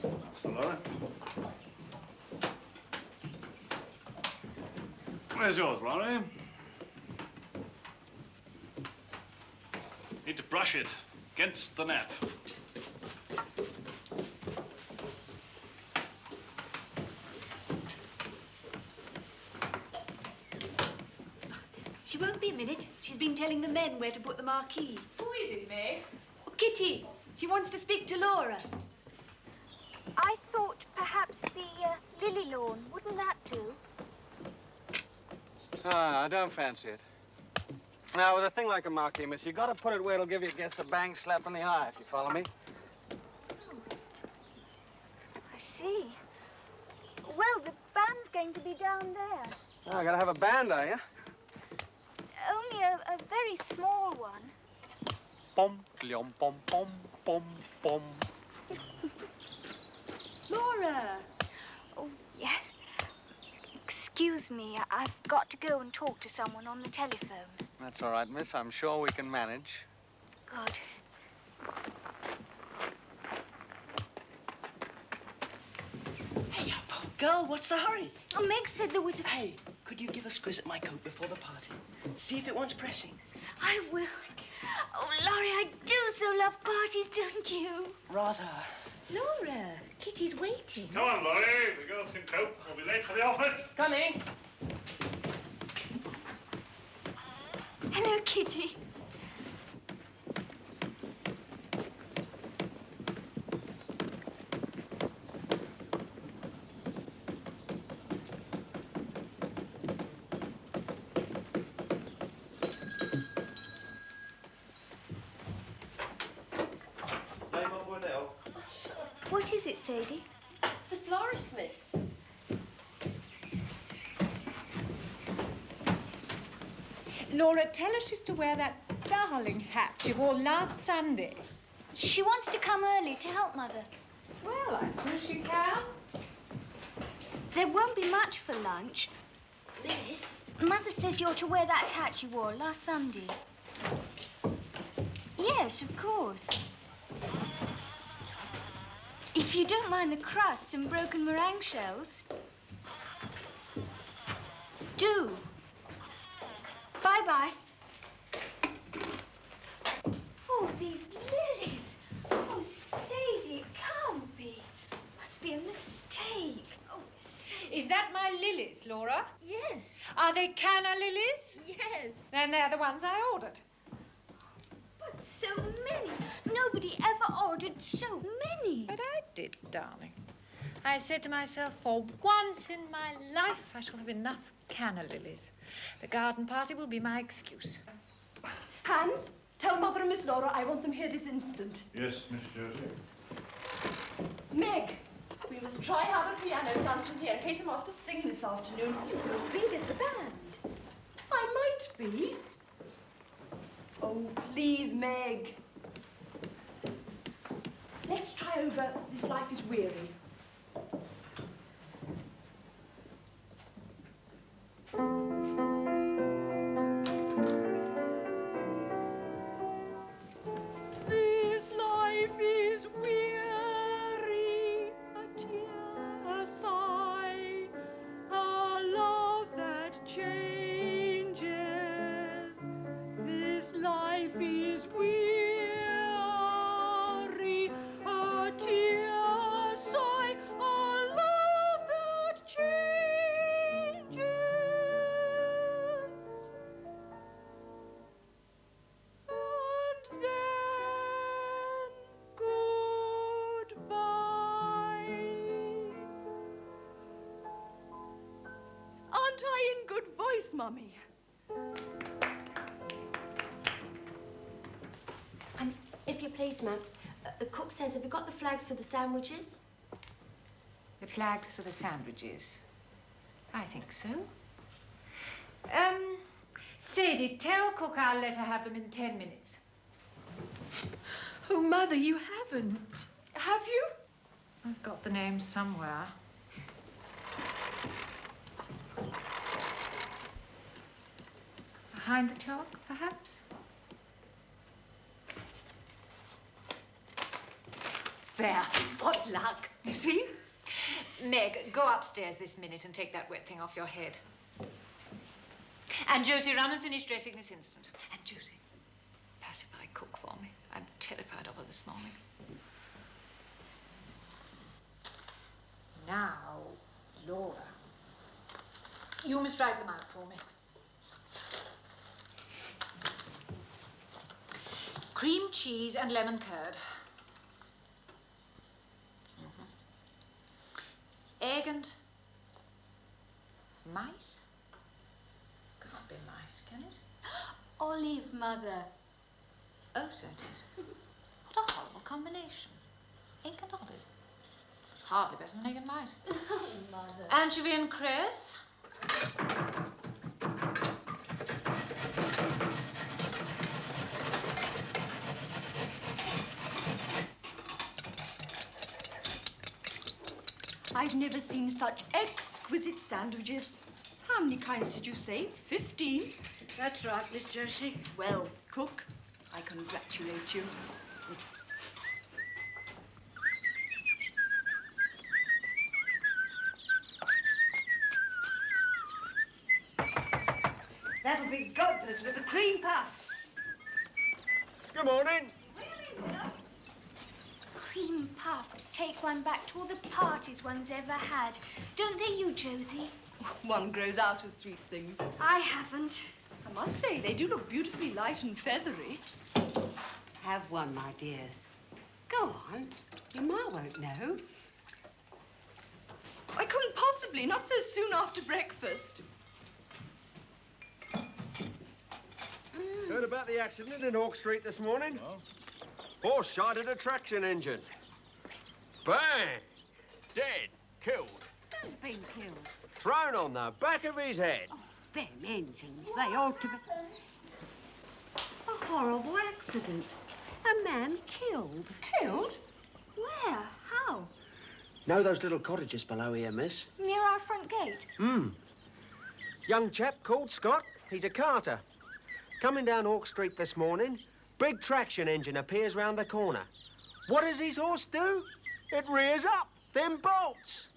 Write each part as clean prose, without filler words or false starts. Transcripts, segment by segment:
That's the Laura. Where's yours, Laurie? Need to brush it against the nap. She won't be a minute. She's been telling the men where to put the marquee. Who is it, Meg? Oh, Kitty. She wants to speak to Laura. I thought perhaps the lily lawn. Wouldn't that do? Ah, I don't fancy it. Now, with a thing like a marquee, miss, you got to put it where it'll give you just a bang slap in the eye, if you follow me. I see. Well, the band's going to be down there. Oh, I got to have a band, are you? Only a very small one. Pom, cleom, pom, pom, pom, pom. Laura! Oh, yes. Excuse me, I've got to go and talk to someone on the telephone. That's all right, miss. I'm sure we can manage. Good. Hey, up, girl, what's the hurry? Oh, Meg said there was a... Hey, could you give a squiz at my coat before the party? See if it wants pressing. I will. Oh, Laurie, I do so love parties, don't you? Rather. Laura, Kitty's waiting. Come on, Laurie. The girls can cope. We'll be late for the office. Coming. Hello, Kitty. What is it, Sadie? The florist, miss. Laura, tell her she's to wear that darling hat she wore last Sunday. She wants to come early to help Mother. Well, I suppose she can. There won't be much for lunch. Miss? Mother says you're to wear that hat you wore last Sunday. Yes, of course. If you don't mind the crusts and broken meringue shells. Do. Bye-bye. Oh, these lilies. Oh, Sadie, it can't be. Must be a mistake. Oh, Sadie. Is that my lilies, Laura? Yes. Are they canna lilies? Yes. Then they're the ones I ordered. But so many. Nobody ever ordered so many. But I did, darling. I said to myself, for once in my life, I shall have enough canna lilies. The garden party will be my excuse. Hans, tell Mother and Miss Laura I want them here this instant. Yes, Miss Josie. Meg, we must try how the piano sounds from here in case I'm asked to sing this afternoon. You won't be with the band. I might be. Oh, please, Meg. Let's try over This Life is Weary. This life is weary, a tear, a sigh, a love that changes. This life is weary, a tear, a sigh, a love that changes. And then goodbye. Aren't I in good voice, Mummy? If you please, ma'am, the cook says, have you got the flags for the sandwiches? The flags for the sandwiches. I think so. Sadie, tell cook I'll let her have them in 10 minutes. Oh, Mother, you haven't. Have you? I've got the names somewhere. Behind the clock, perhaps? There. What luck. You see? Meg, go upstairs this minute and take that wet thing off your head. And Josie, run and finish dressing this instant. And Josie, pacify cook for me. I'm terrified of her this morning. Now, Laura, you must write them out for me. Cream cheese and lemon curd. Egg and mice? Can't be mice, can it? Olive, Mother. Oh, so it is. What a horrible combination. Egg and olive. Hardly better than egg and mice. Oh, Mother. Anchovy and cress. I've never seen such exquisite sandwiches. How many kinds did you say? 15? That's right, Miss Josie. Well, cook, I congratulate you. That'll be gobblers with the cream puffs. Good morning. Cream puffs take one back to all the parties one's ever had. Don't they, you, Josie? One grows out of sweet things. I haven't. I must say, they do look beautifully light and feathery. Have one, my dears. Go on. Your ma won't know. I couldn't possibly, not so soon after breakfast. Heard about the accident in Hawk Street this morning? Horse shot at a traction engine. Bang! Dead. Killed. Who's been killed? Thrown on the back of his head. Them engines, they ought to be... A horrible accident. A man killed. Killed? Where? How? Know those little cottages below here, miss? Near our front gate? Young chap called Scott. He's a carter. Coming down Hawk Street this morning, big traction engine appears round the corner. What does his horse do? It rears up, then bolts.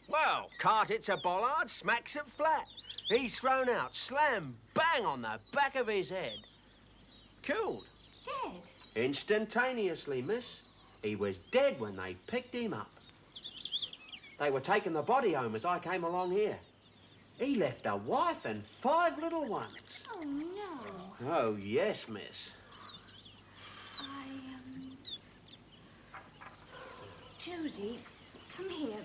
Well, cart hits a bollard, smacks it flat. He's thrown out, slam, bang on the back of his head. Killed. Dead? Instantaneously, miss. He was dead when they picked him up. They were taking the body home as I came along here. He left a wife and 5 little ones. Oh, no. Oh, yes, miss. Josie, come here.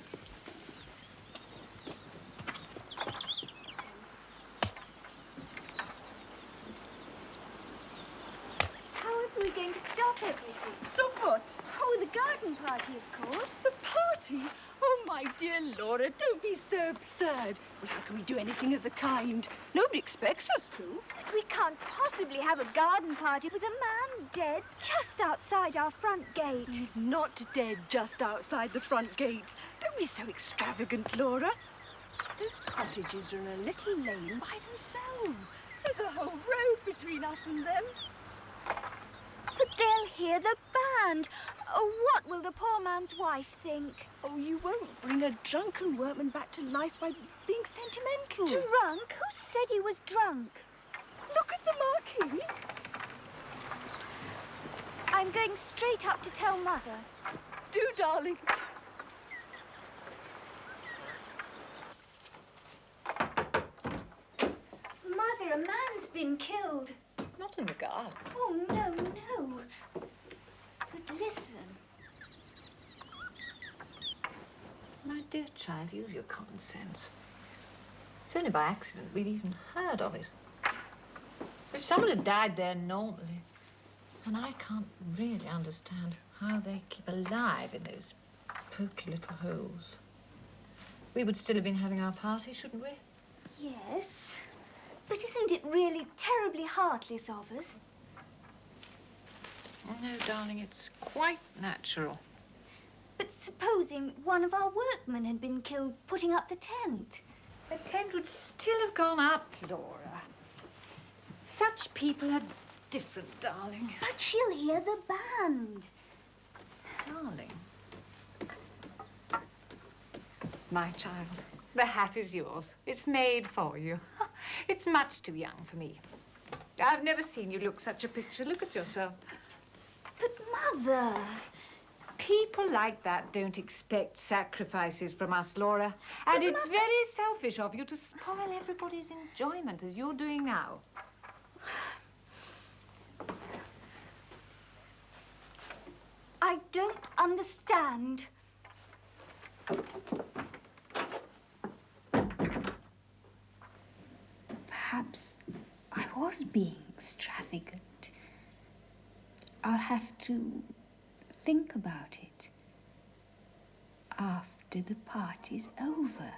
How are we going to stop everything? Stop what? Oh, the garden party, of course. The party? Oh, my dear Laura, don't be so absurd. Well, how can we do anything of the kind? Nobody expects us to. We can't possibly have a garden party with a man dead just outside our front gate. He's not dead just outside the front gate. Don't be so extravagant, Laura. Those cottages are in a little lane by themselves. There's a whole road between us and them. But they'll hear the band. Oh, what will the poor man's wife think? Oh, you won't bring a drunken workman back to life by being sentimental. Drunk? Who said he was drunk? Look at the marquee. I'm going straight up to tell Mother. Do, darling. Mother, a man's been killed. Not in the garden. Oh, no, no. But listen. My dear child, use your common sense. It's only by accident we've even heard of it. If someone had died there normally, and I can't really understand how they keep alive in those poky little holes. We would still have been having our party, shouldn't we? Yes. But isn't it really terribly heartless of us? No, darling, it's quite natural. But supposing one of our workmen had been killed putting up the tent? The tent would still have gone up, Laura. Such people are different, darling. But she'll hear the band. Darling, my child. The hat is yours. It's made for you. It's much too young for me. I've never seen you look such a picture. Look at yourself. But, Mother... People like that don't expect sacrifices from us, Laura. And it's very selfish of you to spoil everybody's enjoyment as you're doing now. I don't understand. Perhaps I was being extravagant. I'll have to think about it after the party's over.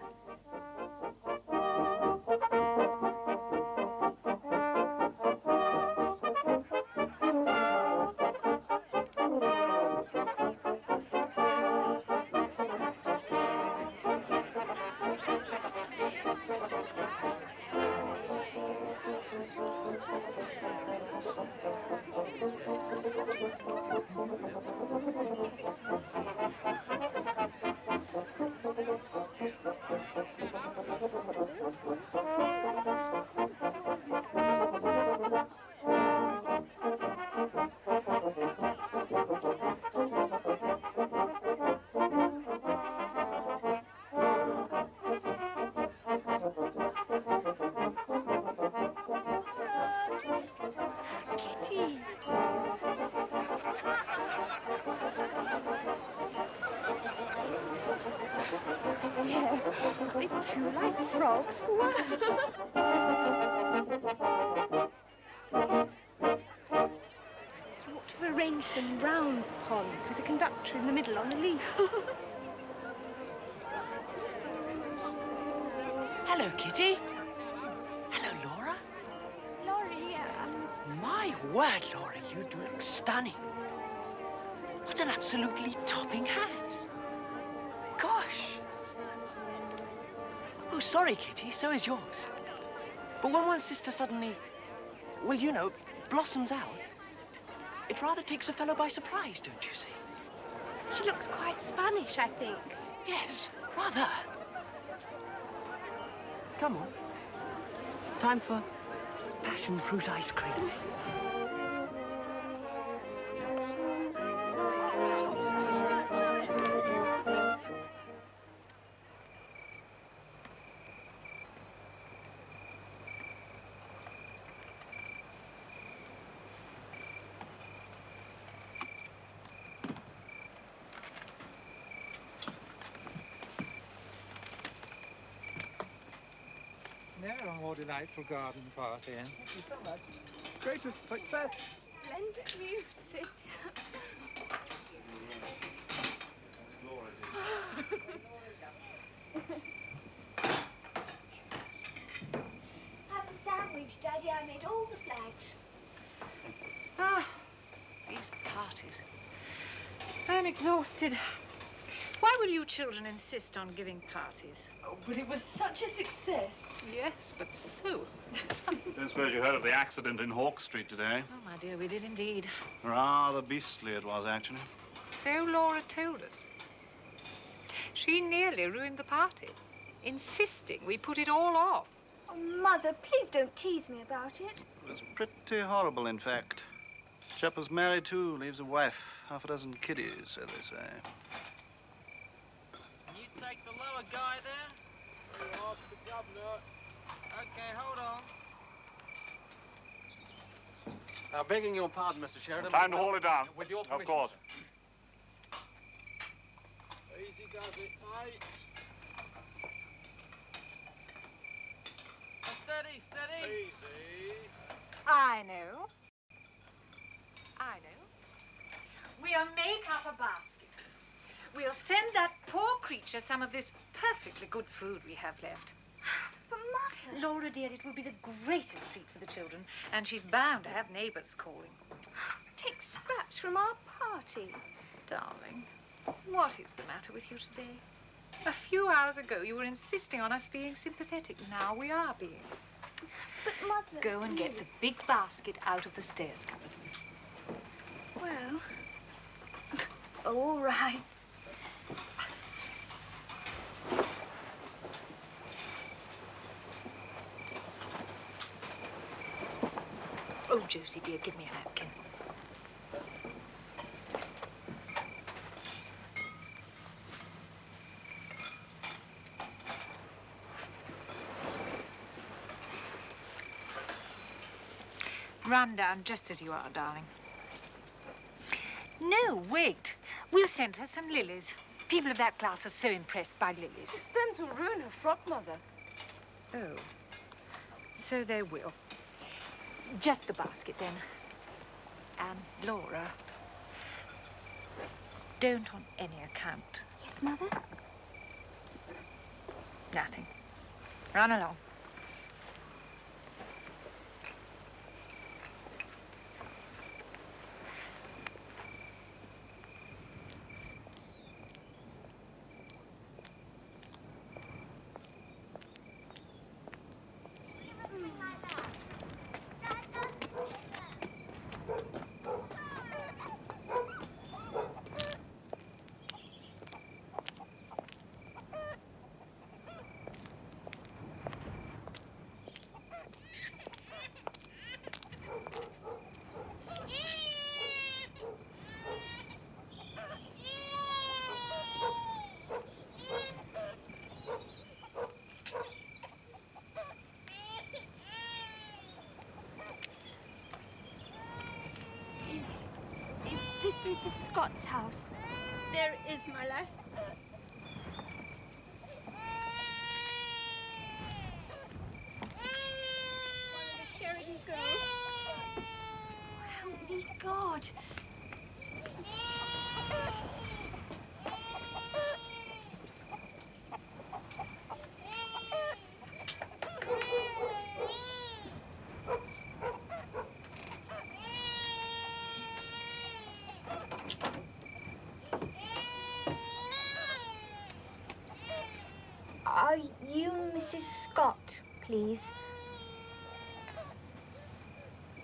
Kitty. Dear, they too like frogs for once. You ought to have arranged them round the pond with a conductor in the middle on a leaf. Hello, Kitty. Hello, Laura. Laurie, My word, Laura, you do look stunning. What an absolutely topping hat. Gosh. Oh, sorry, Kitty, so is yours. But when one's sister suddenly, well, you know, blossoms out, it rather takes a fellow by surprise, don't you see? She looks quite Spanish, I think. Yes, rather. Come on. Time for passion fruit ice cream. They're a more delightful garden party. Thank you so much. Greatest success. splendid music. Have a sandwich, Daddy. I made all the flags. Ah, these parties. I'm exhausted. Why will you children insist on giving parties? Oh, but it was such a success. Yes, but so. Don't suppose you heard of the accident in Hawk Street today? Oh, my dear, we did indeed. Rather beastly it was, actually. So Laura told us. She nearly ruined the party, insisting we put it all off. Oh, Mother, please don't tease me about it. It was pretty horrible, in fact. Chap was married, too, leaves a wife, half a dozen kiddies, so they say. Can you take the lower guy there? You'll ask the governor. Okay, hold on. Now, begging your pardon, Mr. Sheridan. Time to haul it down. With your Of permission. course. Easy does it, mate. Steady, steady. Easy. I know. We'll make up a basket. We'll send that poor creature some of this perfectly good food we have left. But, Mother... Laura, dear, it will be the greatest treat for the children, and she's bound to have neighbors calling. Take scraps from our party. Darling, what is the matter with you today? A few hours ago, you were insisting on us being sympathetic. Now we are being. But, Mother... Go and get the big basket out of the stairs cupboard. Well... all right. Josie, dear, give me a napkin. Run down just as you are, darling. No, wait. We'll send her some lilies. People of that class are so impressed by lilies. It's them to ruin her frock, Mother. Oh, so they will. Just the basket, then. And Laura, don't on any account. Yes, Mother? Nothing. Run along. Is this Mrs. Scott's house? There is, my lass. One of the Sheridan girls. Help me, God. Are you Mrs. Scott, please?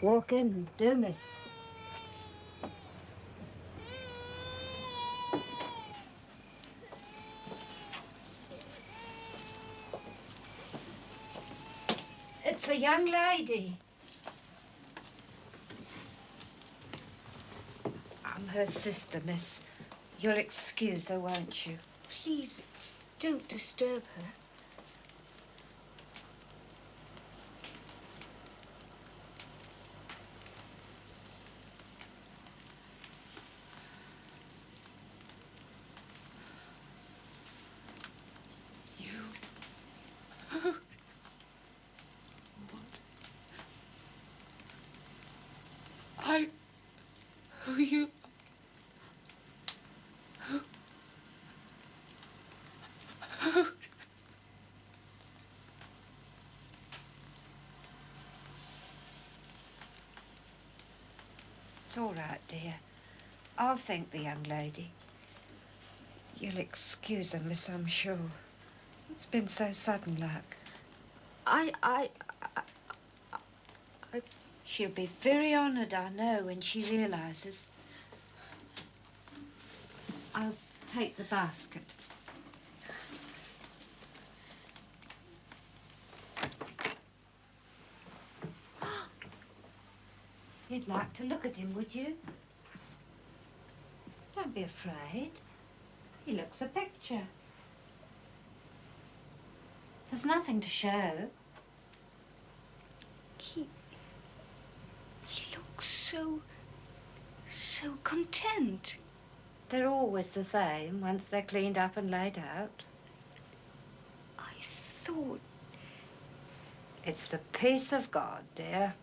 Walk in, do, miss. It's a young lady. I'm her sister, miss. You'll excuse her, won't you? Please, don't disturb her. Who you... Who... It's all right, dear. I'll thank the young lady. You'll excuse her, miss, I'm sure. It's been so sudden like. She'll be very honoured, I know, when she realises. I'll take the basket. You'd like to look at him, would you? Don't be afraid. He looks a picture. There's nothing to show. He looks so content. They're always the same once they're cleaned up and laid out. I thought... It's the peace of God, dear.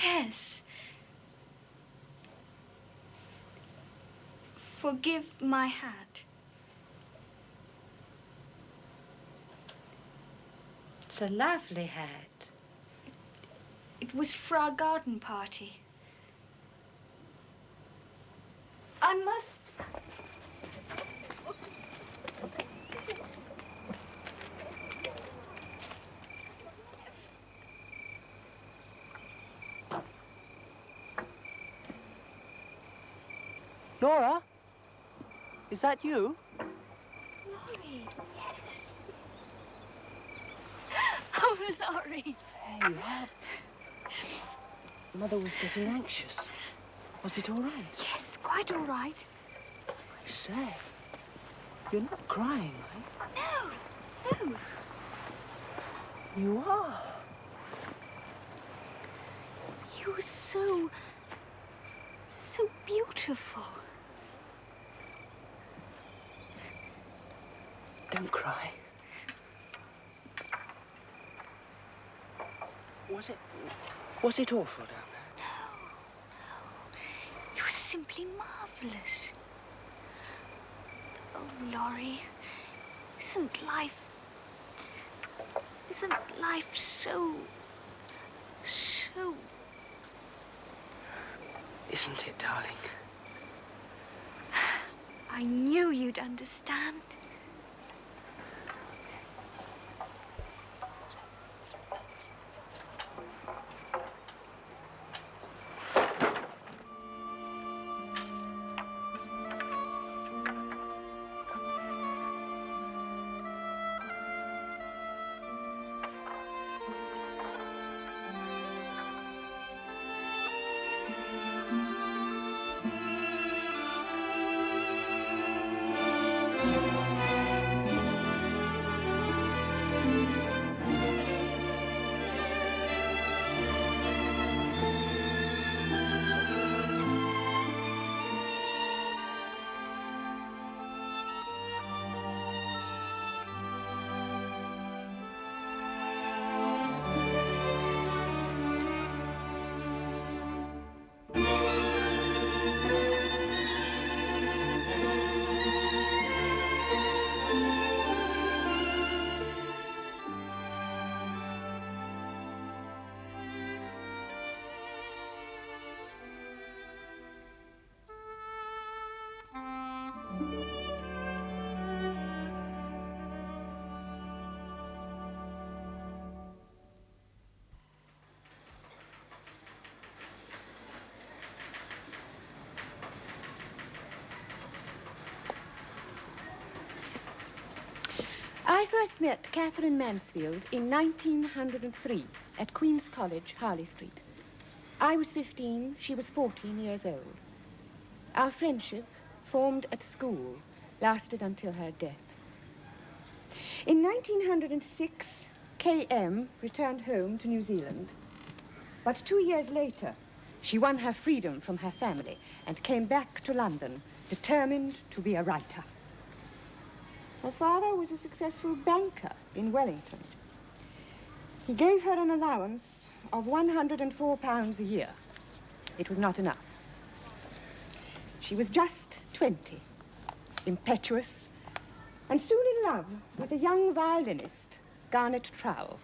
Yes. Forgive my hat. It's a lovely hat. It was for our garden party. I must... Laura? Is that you? Laurie, yes. Oh, Laurie. Yeah, you have. Mother was getting anxious. Was it all right? Yes, quite all right. I say, you're not crying, right? No. You are. You were so beautiful. Don't cry. Was it awful down there? No. You were simply marvelous. Oh, Laurie, isn't life so... Isn't it, darling? I knew you'd understand. I first met Katherine Mansfield in 1903 at Queen's College, Harley Street. I was 15, she was 14 years old. Our friendship, formed at school, lasted until her death. In 1906, K.M. returned home to New Zealand. But 2 years later, she won her freedom from her family and came back to London, determined to be a writer. Her father was a successful banker in Wellington. He gave her an allowance of £104 a year. It was not enough. She was just 20, impetuous, and soon in love with a young violinist, Garnet Trowell.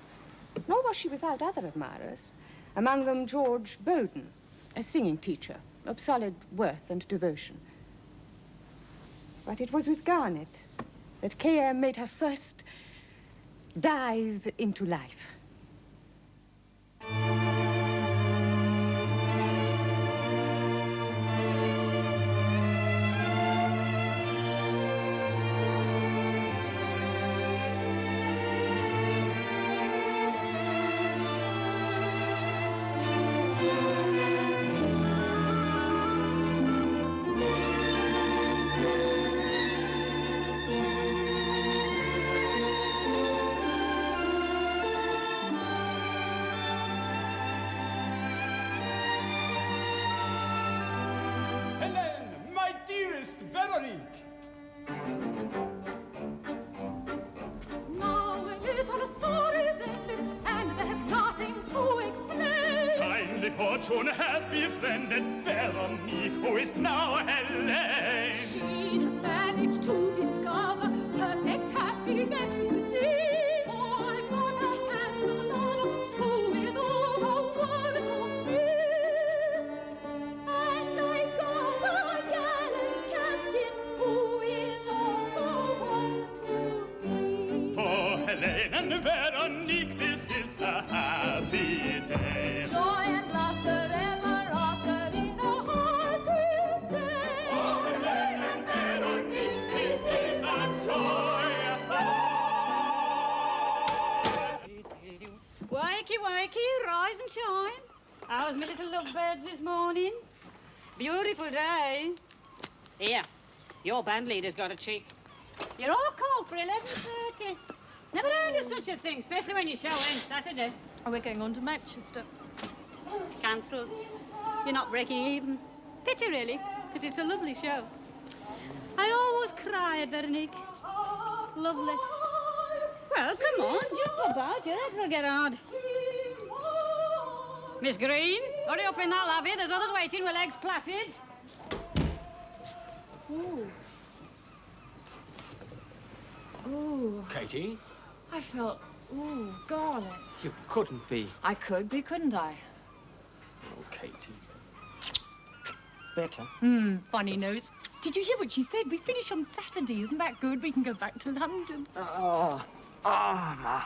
Nor was she without other admirers, among them George Bowden, a singing teacher of solid worth and devotion. But it was with Garnet that K.M. made her first dive into life. Now a little story is ended, and there's nothing to explain. Kindly fortune has befriended Veronique, who is now Helene. She has managed to discover perfect happiness, you see. I've got a handsome lover who is all the world to me. And I've got a gallant captain who is all the world to me. For Helene and Veronique, this is a happy day. Joy and laughter ever after in our hearts we'll stay. For Helene and Veronique, this is a joy. Wakey, wakey, off beds this morning. Beautiful day. Here, your band leader's got a cheek. You're all called for 11:30. Never heard of such a thing, especially when you show in Saturday. Oh, we're going on to Manchester. Cancelled. You're not breaking even. Pity, really, because it's a lovely show. I always cry at Veronique. Lovely. Well, come on, jump about. Your legs will get hard. Miss Green, hurry up in that lavvy. There's others waiting with legs plaited. Ooh. Ooh. Katie? I felt, ooh, garlic. You couldn't be. I could be, couldn't I? Oh, Katie. Better. Funny nose. Did you hear what she said? We finish on Saturday. Isn't that good? We can go back to London. Marvellous.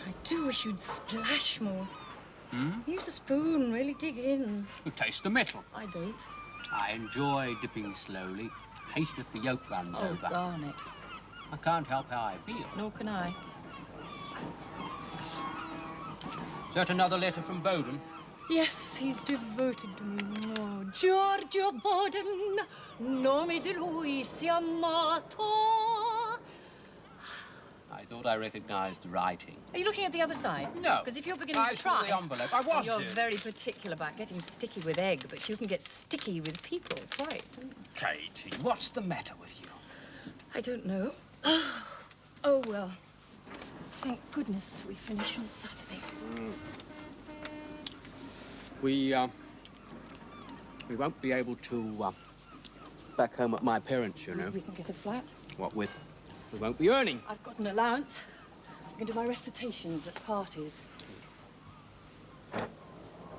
I do wish you'd splash more. Use a spoon, really dig in. You taste the metal. I don't. I enjoy dipping slowly. Taste if the yolk runs Oh, over. garnet. I can't help how I feel. Nor can I. Is that another letter from Bowden? Yes, he's devoted to me. Oh, Giorgio Bowden, nome di lui si amato. I thought I recognised the writing. Are you looking at the other side? No. Because if you're beginning I to saw try... the envelope. I was You're it. very particular about getting sticky with egg, but you can get sticky with people, quite. Katie, what's the matter with you? I don't know. Oh, well. Thank goodness we finish on Saturday. We won't be able to, back home at my parents', you know. We can get a flat. What with? We won't be earning. I've got an allowance. I can do my recitations at parties.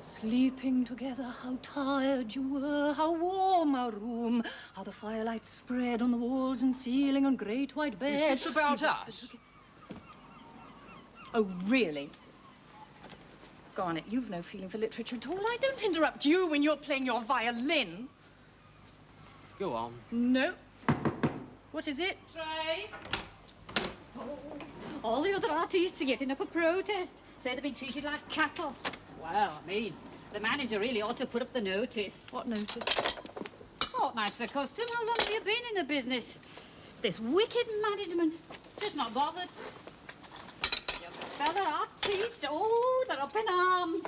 Sleeping together, how tired you were, how warm our room, how the firelight spread on the walls and ceiling on great white beds. Is this about us? Oh, really? Garnet, you've no feeling for literature at all. I don't interrupt you when you're playing your violin. Go on. No. What is it? Trey. All the other artists are getting up a protest. Say they've been treated like cattle. Well, I mean, the manager really ought to put up the notice. What notice? Fortnight's the custom. How long have you been in the business? This wicked management. Just not bothered. Your fellow artists, oh, they're up in arms.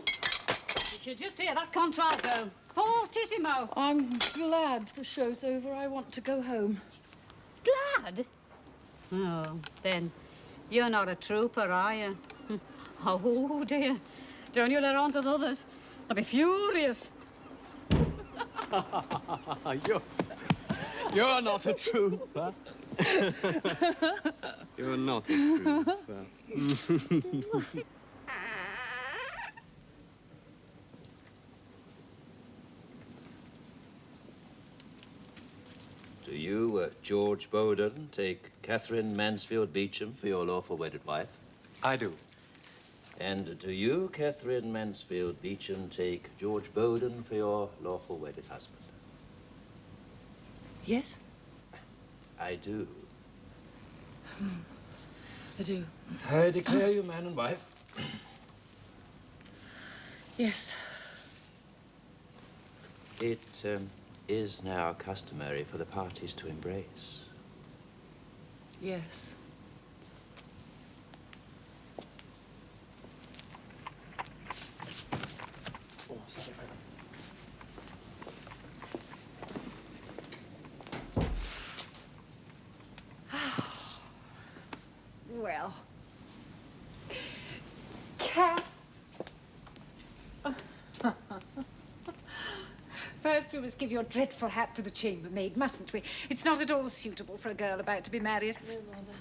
You should just hear that contralto. Fortissimo. I'm glad the show's over. I want to go home. Glad? Oh, then you're not a trooper, are you? Oh, dear. Don't you let on to the others. They'll be furious. You're not a trooper. You're not a trooper. Do you, George Bowden, take Katherine Mansfield Beecham for your lawful wedded wife? I do. And do you, Katherine Mansfield Beecham, take George Bowden for your lawful wedded husband? Yes? I do. I do. I declare you man and wife. Yes. It is now customary for the parties to embrace. Yes. Well, Cass. First, we must give your dreadful hat to the chambermaid, mustn't we? It's not at all suitable for a girl about to be married. No, Mother.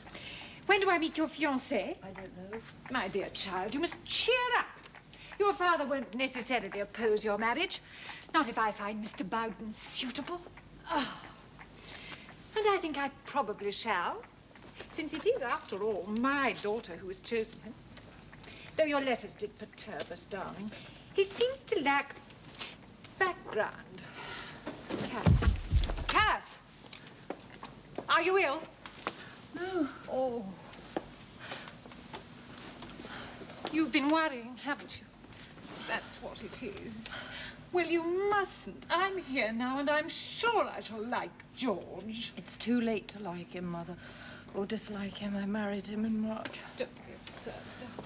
When do I meet your fiancé? I don't know. My dear child, you must cheer up. Your father won't necessarily oppose your marriage. Not if I find Mr. Bowden suitable. Oh. And I think I probably shall, since it is, after all, my daughter who has chosen him. Though your letters did perturb us, darling. He seems to lack background. Cass. Cass! Are you ill? No. Oh. You've been worrying, haven't you? That's what it is. Well, you mustn't. I'm here now, and I'm sure I shall like George. It's too late to like him, Mother. Or dislike him. I married him in March. Don't be absurd.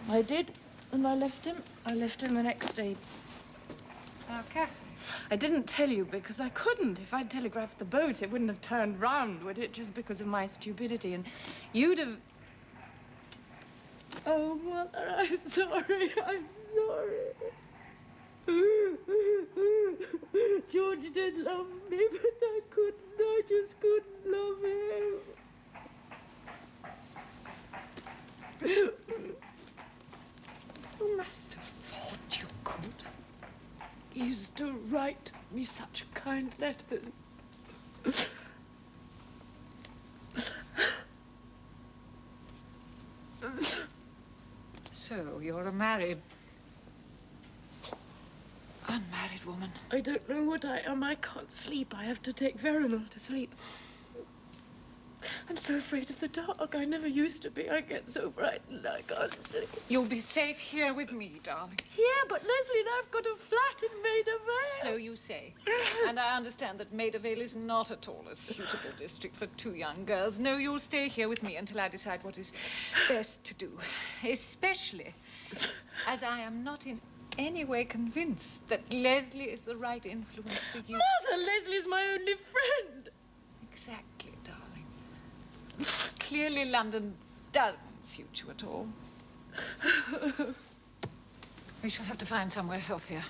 I did, and I left him. I left him the next day. Okay. I didn't tell you because I couldn't. If I'd telegraphed the boat, it wouldn't have turned round, would it? Just because of my stupidity. And you'd have... Oh, Mother, I'm sorry. I'm sorry. George did love me, but I couldn't. I just couldn't love him. You must have thought you could. He used to write me such kind letters. So, you're a unmarried woman. I don't know what I am. I can't sleep. I have to take Veronal to sleep. I'm so afraid of the dark. I never used to be. I get so frightened I can't sleep. You'll be safe here with me, darling. Yeah, but Leslie and I've got a flat in Maida Vale. So you say. And I understand that Maida Vale is not at all a suitable district for two young girls. No, you'll stay here with me until I decide what is best to do. Especially as I am not in any way convinced that Leslie is the right influence for you. Mother, Leslie's my only friend. Exactly, darling. Clearly London doesn't suit you at all. We shall have to find somewhere healthier.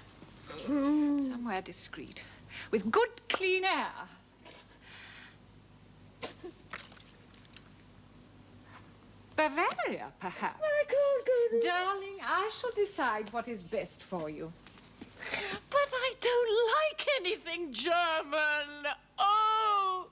Somewhere discreet. With good, clean air. Bavaria, perhaps. I can't go to... Darling, I shall decide what is best for you. But I don't like anything German. Oh!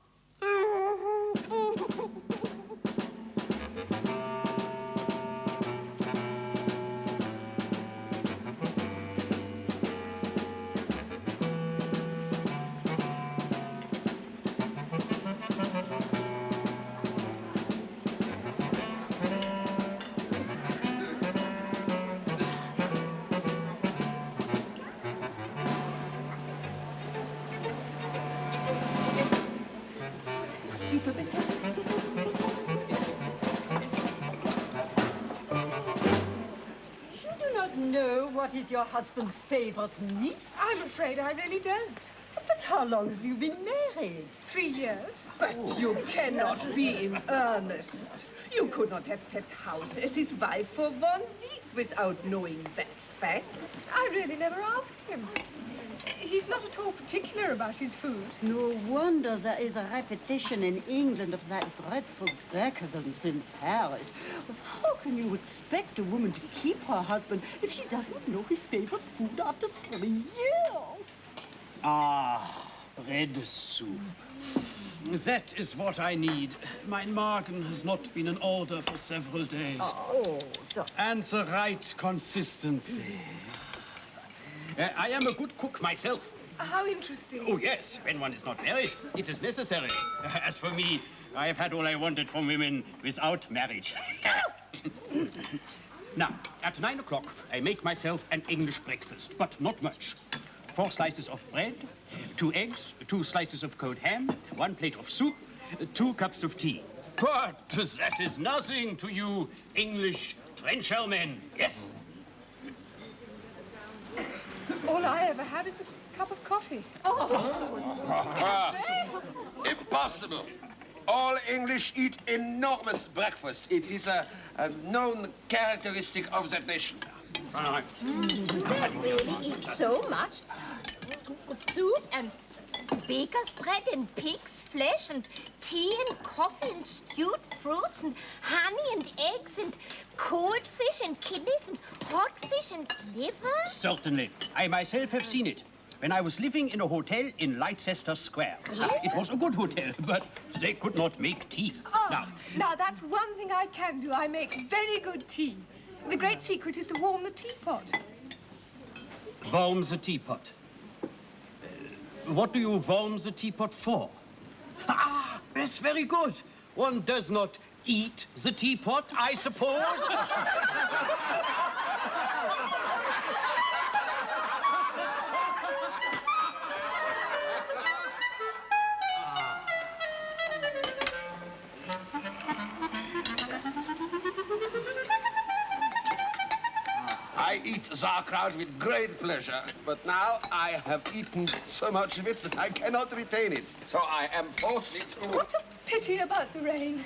Super bitte. You do not know what is your husband's favorite meat? I'm afraid I really don't. But how long have you been married? 3 years. But you cannot be in earnest. You could not have kept house as his wife for 1 week without knowing that fact. I really never asked him. He's not at all particular about his food. No wonder there is a repetition in England of that dreadful decadence in Paris. How can you expect a woman to keep her husband if she doesn't know his favorite food after 3 years? Ah, bread soup. That is what I need. My magen has not been in order for several days. Oh, that's... And the right consistency. I am a good cook myself. How interesting. Oh, yes. When one is not married, it is necessary. As for me, I have had all I wanted from women without marriage. Now, at 9 o'clock, I make myself an English breakfast, but not much. 4 slices of bread, 2 eggs, 2 slices of cold ham, 1 plate of soup, 2 cups of tea. But that is nothing to you English trenchermen, yes? All I ever have is a cup of coffee. Impossible. All English eat enormous breakfast. It is a known characteristic of that nation. You don't really eat so much. Soup and baker's bread and pig's flesh and tea and coffee and stewed fruits and honey and eggs and cold fish and kidneys and hot fish and liver. Certainly. I myself have seen it. When I was living in a hotel in Leicester Square. It was a good hotel, but they could not make tea. Now, that's one thing I can do. I make very good tea. The great secret is to warm the teapot. Warm the teapot. What do you warm the teapot for? Ah, that's very good. One does not eat the teapot, I suppose. I eat sauerkraut with great pleasure, but now I have eaten so much of it that I cannot retain it. So I am forced to... What a pity about the rain.